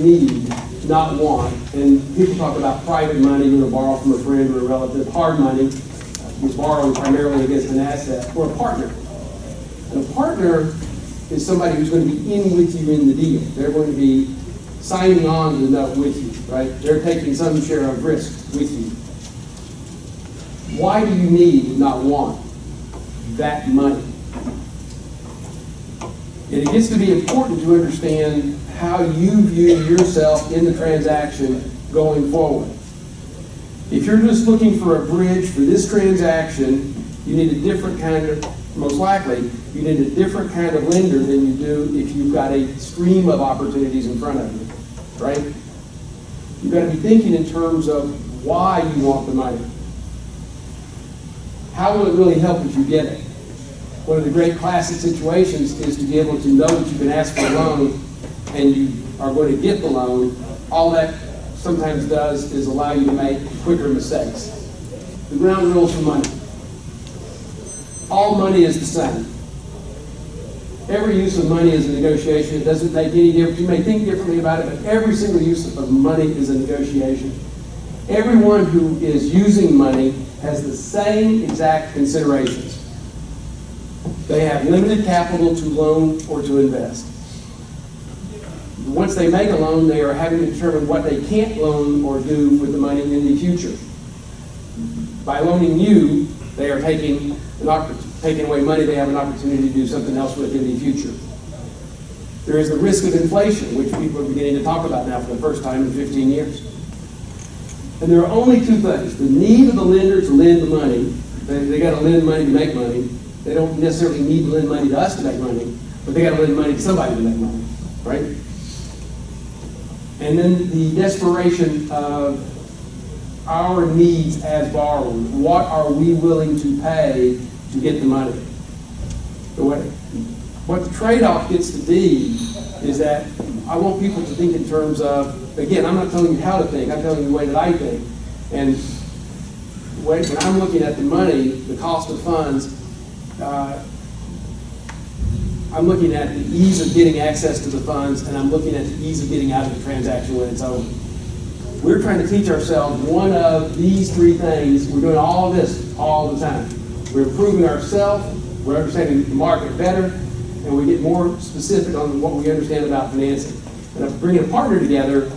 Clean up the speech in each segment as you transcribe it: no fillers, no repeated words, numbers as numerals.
need, not want. And people talk about private money, you're going to borrow from a friend or a relative. Hard money is borrowing primarily against an asset, or a partner. And a partner is somebody who's going to be in with you in the deal. They're going to be signing on to the note with you, right? They're taking some share of risk with you. Why do you need, not want, that money? And it gets to be important to understand how you view yourself in the transaction going forward. If you're just looking for a bridge for this transaction, you need a different kind of, most likely, you need a different kind of lender than you do if you've got a stream of opportunities in front of you, right? You've got to be thinking in terms of why you want the money. How will it really help if you get it? One of the great classic situations is to be able to know that you can ask for a loan and you are going to get the loan. All that sometimes does is allow you to make quicker mistakes. The ground rules for money. All money is the same. Every use of money is a negotiation. It doesn't make any difference. You may think differently about it, but every single use of money is a negotiation. Everyone who is using money has the same exact considerations. They have limited capital to loan or to invest. Once they make a loan, they are having to determine what they can't loan or do with the money in the future. By loaning you, they are taking away money they have an opportunity to do something else with in the future. There is the risk of inflation, which people are beginning to talk about now for the first time in 15 years. And there are only two things. The need of the lender to lend the money. They got to lend money to make money. They don't necessarily need to lend money to us to make money, but they got to lend money to somebody to make money, right? And then the desperation of our needs as borrowers. What are we willing to pay to get the money? What the trade-off gets to be is that I want people to think in terms of, again, I'm not telling you how to think, I'm telling you the way that I think. And when I'm looking at the money, the cost of funds, I'm looking at the ease of getting access to the funds, and I'm looking at the ease of getting out of the transaction when it's over. We're trying to teach ourselves one of these three things. We're doing all of this all the time. We're improving ourselves, we're understanding the market better, and we get more specific on what we understand about financing. And bringing a partner together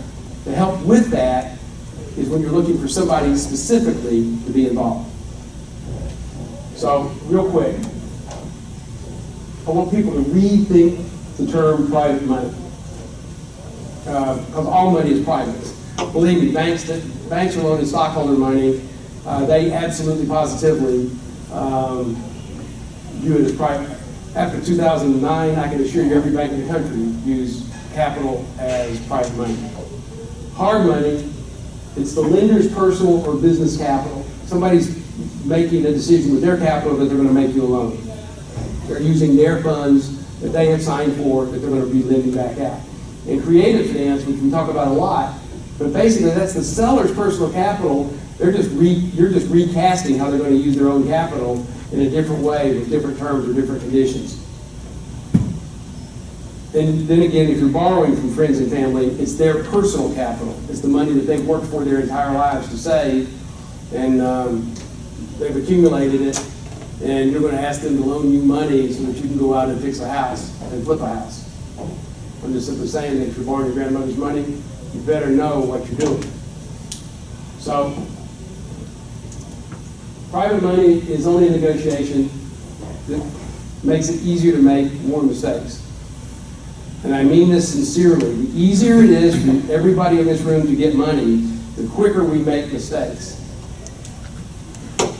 to help with that is when you're looking for somebody specifically to be involved. So, real quick, I want people to rethink the term private money. Because all money is private. Believe me, banks are loaning stockholder money. They absolutely, positively view it as private. After 2009, I can assure you every bank in the country views capital as private money. Hard money, it's the lender's personal or business capital. Somebody's making a decision with their capital that they're going to make you a loan. They're using their funds that they have signed for that they're going to be lending back out. In creative finance, which we talk about a lot, but basically that's the seller's personal capital. You're just recasting how they're going to use their own capital in a different way with different terms or different conditions. And then again, if you're borrowing from friends and family, it's their personal capital. It's the money that they've worked for their entire lives to save, and they've accumulated it, and you're going to ask them to loan you money so that you can go out and fix a house and flip a house. I'm just simply saying that if you're borrowing your grandmother's money, you better know what you're doing. So, private money is only a negotiation that makes it easier to make more mistakes. And I mean this sincerely. The easier it is for everybody in this room to get money, the quicker we make mistakes.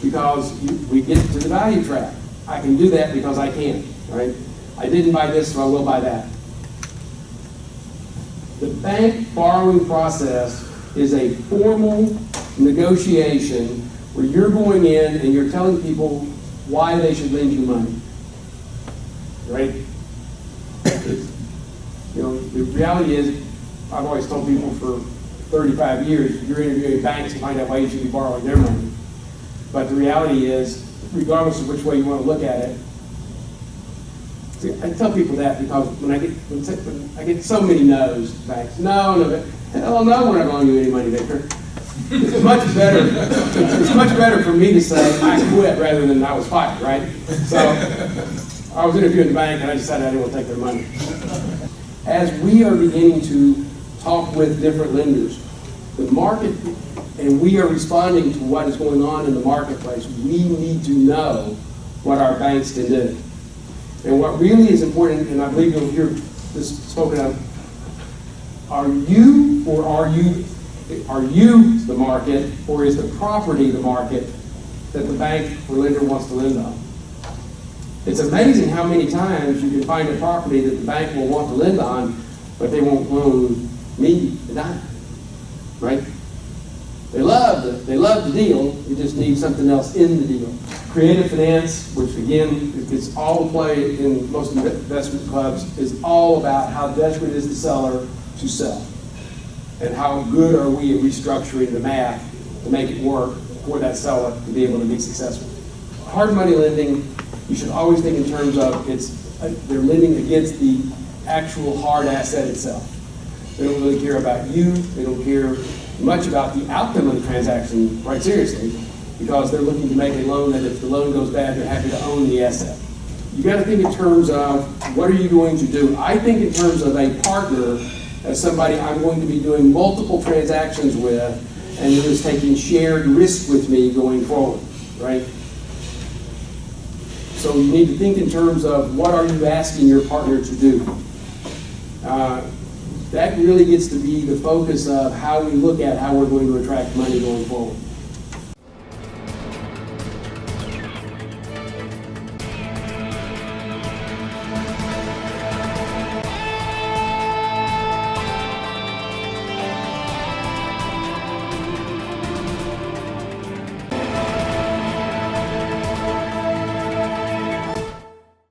Because we get to the value trap. I can do that because I can, right? I didn't buy this, so I will buy that. The bank borrowing process is a formal negotiation where you're going in and you're telling people why they should lend you money, right? You know, the reality is, I've always told people for 35 years, you're interviewing banks to find out why you should be borrowing their money. But the reality is, regardless of which way you want to look at it, See, I tell people that because when I get so many no's, banks, no, hell no, we're not going to give you any money, Victor. It's much better for me to say I quit rather than I was fired, right? So I was interviewing the bank and I decided I didn't want to take their money. As we are beginning to talk with different lenders, the market, and we are responding to what is going on in the marketplace, we need to know what our banks can do. And what really is important, and I believe you'll hear this spoken of, are you the market, or is the property the market that the bank or lender wants to lend on? It's amazing how many times you can find a property that the bank will want to lend on, but they won't loan me a dime, right? They love the deal, you just need something else in the deal. Creative finance, which again, it's all play in most investment clubs, is all about how desperate is the seller to sell. And how good are we at restructuring the math to make it work for that seller to be able to be successful. Hard money lending, you should always think in terms of they're lending against the actual hard asset itself. They don't really care about you, they don't care much about the outcome of the transaction, quite seriously, because they're looking to make a loan that if the loan goes bad, they're happy to own the asset. You got to think in terms of what are you going to do? I think in terms of a partner as somebody I'm going to be doing multiple transactions with and who is taking shared risk with me going forward, right? So you need to think in terms of what are you asking your partner to do? That really gets to be the focus of how we look at how we're going to attract money going forward.